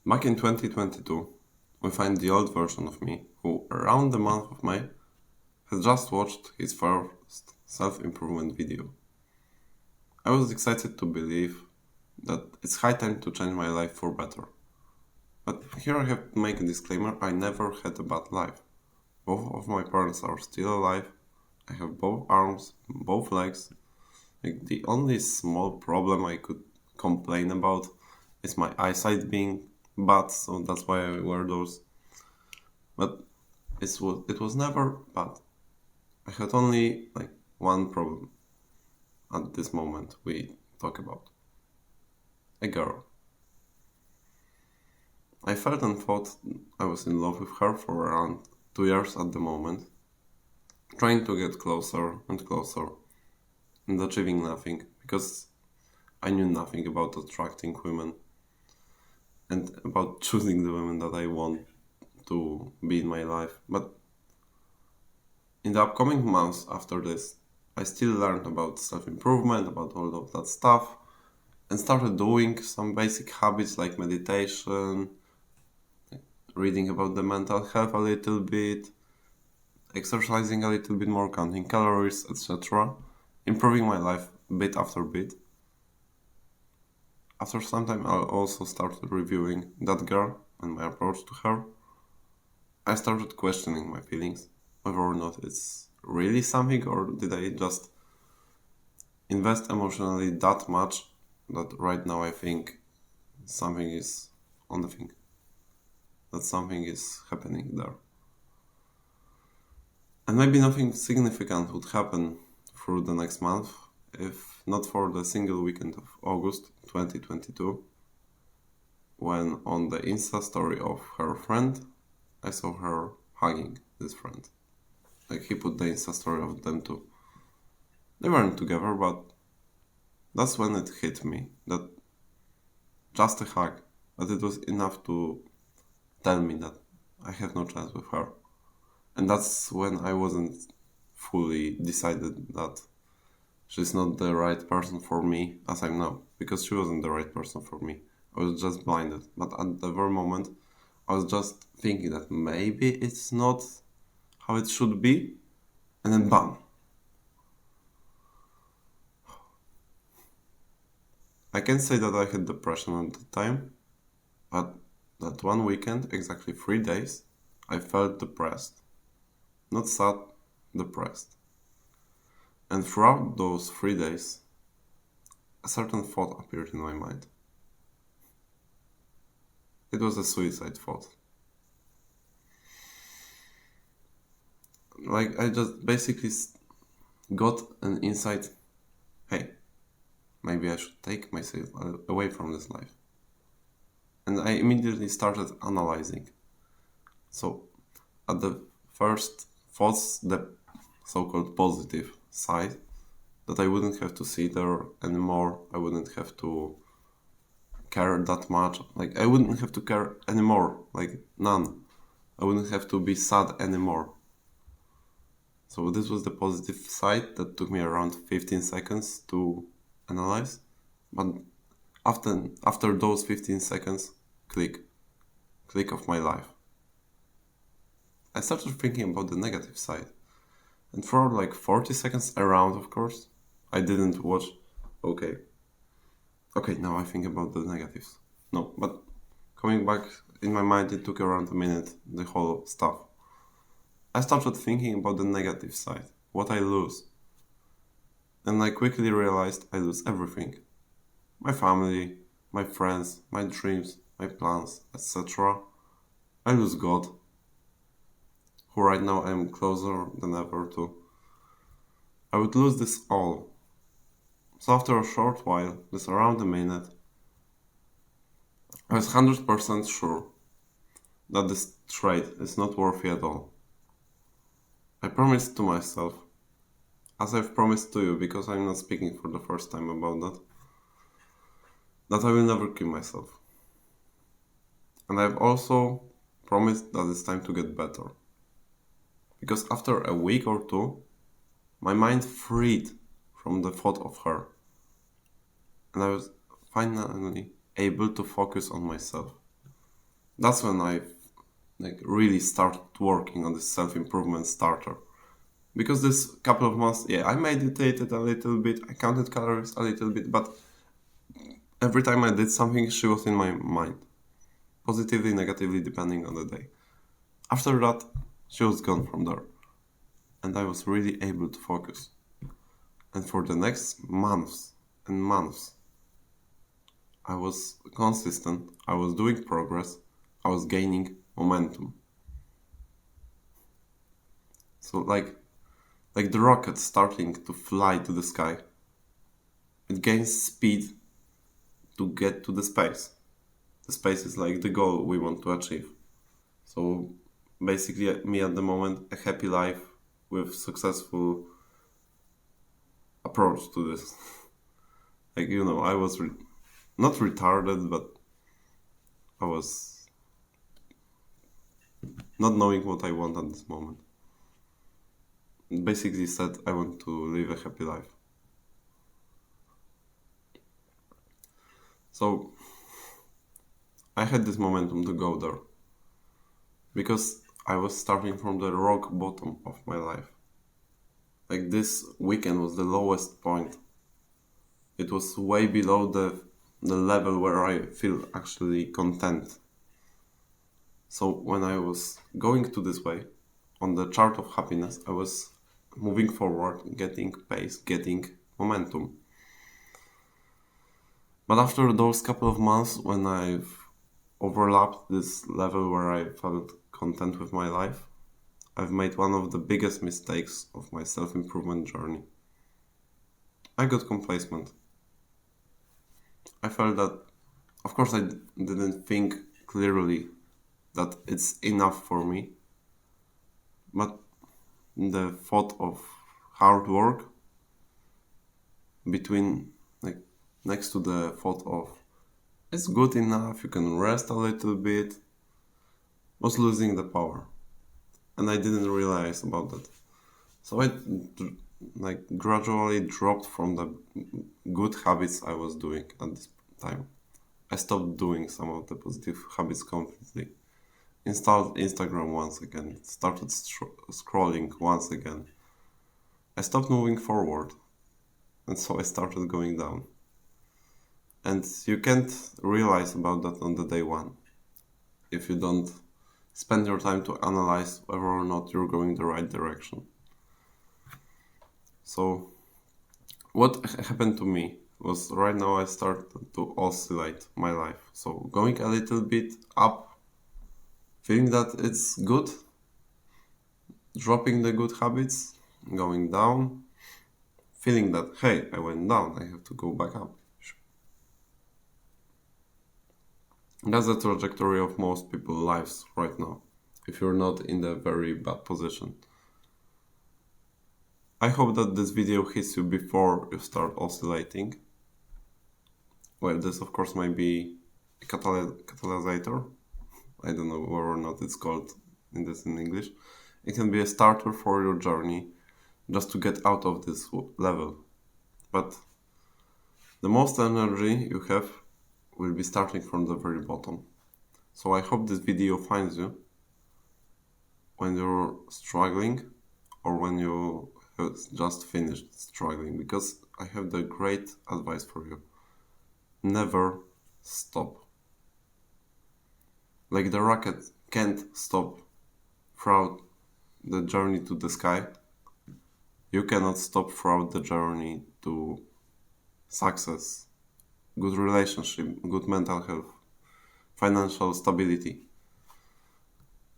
Back in 2022, we find the old version of me, who, around the month of May, has just watched his first self-improvement video. I was excited to believe that it's high time to change my life for better. But here I have to make a disclaimer, I never had a bad life. Both of my parents are still alive, I have both arms, both legs. The only small problem I could complain about is my eyesight being bad, so that's why I wear those. But it was never bad. I had only one problem at this moment we talk about. A girl. I felt and thought I was in love with her for around 2 years at the moment, trying to get closer and closer and achieving nothing because I knew nothing about attracting women and about choosing the women that I want to be in my life. But in the upcoming months after this, I still learned about self-improvement, about all of that stuff, and started doing some basic habits like meditation, reading about the mental health a little bit, exercising a little bit more, counting calories, etc., improving my life bit after bit. After some time, I also started reviewing that girl and my approach to her. I started questioning my feelings, whether or not it's really something, or did I just invest emotionally that much that right now I think something is on the thing, that something is happening there. And maybe nothing significant would happen through the next month if not for the single weekend of August 2022, when on the Insta story of her friend, I saw her hugging this friend. He put the Insta story of them two. They weren't together, but that's when it hit me that just a hug, that it was enough to tell me that I have no chance with her. And that's when I wasn't fully decided that she's not the right person for me as I'm now, because she wasn't the right person for me. I was just blinded. But at the very moment, I was just thinking that maybe it's not how it should be, and then bam. I can say that I had depression at the time, but that one weekend, exactly 3 days, I felt depressed. Not sad, depressed. And throughout those 3 days, a certain thought appeared in my mind. It was a suicide thought. I just basically got an insight, hey, maybe I should take myself away from this life. And I immediately started analyzing. So, at the first thoughts, the so-called positive side, that I wouldn't have to sit there anymore, I wouldn't have to care that much, I wouldn't have to care anymore, none. I wouldn't have to be sad anymore. So this was the positive side that took me around 15 seconds to analyze. But after those 15 seconds, click of my life, I started thinking about the negative side. And for 40 seconds around, of course, I didn't watch. Okay, now I think about the negatives. No, but coming back in my mind, it took around a minute, the whole stuff. I started thinking about the negative side, what I lose. And I quickly realized I lose everything. My family, my friends, my dreams, my plans, etc. I lose God, who right now I am closer than ever to. I would lose this all. So after a short while, just around a minute, I was 100% sure that this trade is not worthy at all. I promised to myself, as I've promised to you, because I'm not speaking for the first time about that I will never kill myself. And I've also promised that it's time to get better. Because after a week or two, my mind freed from the thought of her. And I was finally able to focus on myself. That's when I really started working on this self-improvement starter. Because this couple of months, yeah, I meditated a little bit, I counted calories a little bit, but every time I did something, she was in my mind. Positively, negatively, depending on the day. After that, she was gone from there. And I was really able to focus. And for the next months and months, I was consistent, I was doing progress, I was gaining momentum. So like the rocket starting to fly to the sky, it gains speed to get to the space. The space is like the goal we want to achieve. So basically, me at the moment, a happy life with successful approach to this. I was not retarded, but I was not knowing what I want at this moment. Basically said I want to live a happy life. So I had this momentum to go there because I was starting from the rock bottom of my life. Like this weekend was the lowest point. It was way below the level where I feel actually content. So when I was going to this way, on the chart of happiness, I was moving forward, getting pace, getting momentum. But after those couple of months when I've overlapped this level where I felt content with my life, I've made one of the biggest mistakes of my self-improvement journey. I got complacent. I felt that, of course, I didn't think clearly that it's enough for me, but the thought of hard work next to the thought of it's good enough, you can rest a little bit, was losing the power. And I didn't realize about that. So I gradually dropped from the good habits I was doing at this time. I stopped doing some of the positive habits completely. Installed Instagram once again, started scrolling once again. I stopped moving forward, and so I started going down. And you can't realize about that on the day one if you don't spend your time to analyze whether or not you're going the right direction. So what happened to me was right now I started to oscillate my life. So going a little bit up, feeling that it's good, dropping the good habits, going down, feeling that, hey, I went down, I have to go back up. That's the trajectory of most people's lives right now, if you're not in a very bad position. I hope that this video hits you before you start oscillating. Well, this of course might be a catalysator. I don't know whether or not it's called in English. It can be a starter for your journey just to get out of this level. But the most energy you have will be starting from the very bottom. So I hope this video finds you when you're struggling or when you have just finished struggling, because I have the great advice for you. Never stop. Like the rocket can't stop throughout the journey to the sky, you cannot stop throughout the journey to success, good relationship, good mental health, financial stability.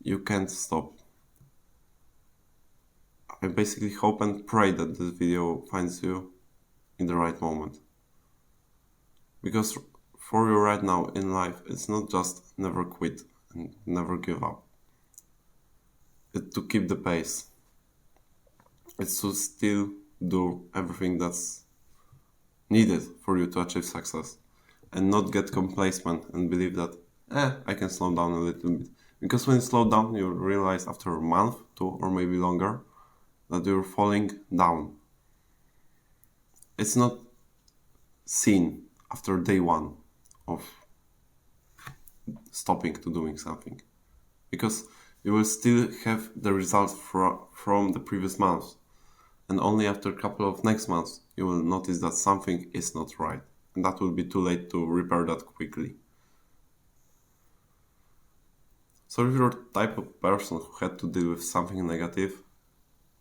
You can't stop. I basically hope and pray that this video finds you in the right moment. Because for you right now in life, it's not just never quit and never give up. It's to keep the pace. It's to still do everything that's needed for you to achieve success and not get complacent and believe that, I can slow down a little bit. Because when you slow down, you realize after a month, 2, or maybe longer, that you're falling down. It's not seen after day 1 of stopping to doing something. Because you will still have the results from the previous month. And only after a couple of next months, you will notice that something is not right. And that will be too late to repair that quickly. So if you're the type of person who had to deal with something negative,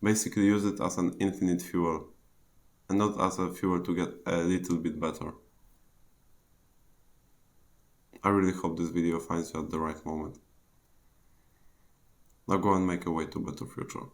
basically use it as an infinite fuel, and not as a fuel to get a little bit better. I really hope this video finds you at the right moment. Now go and make a way to a better future.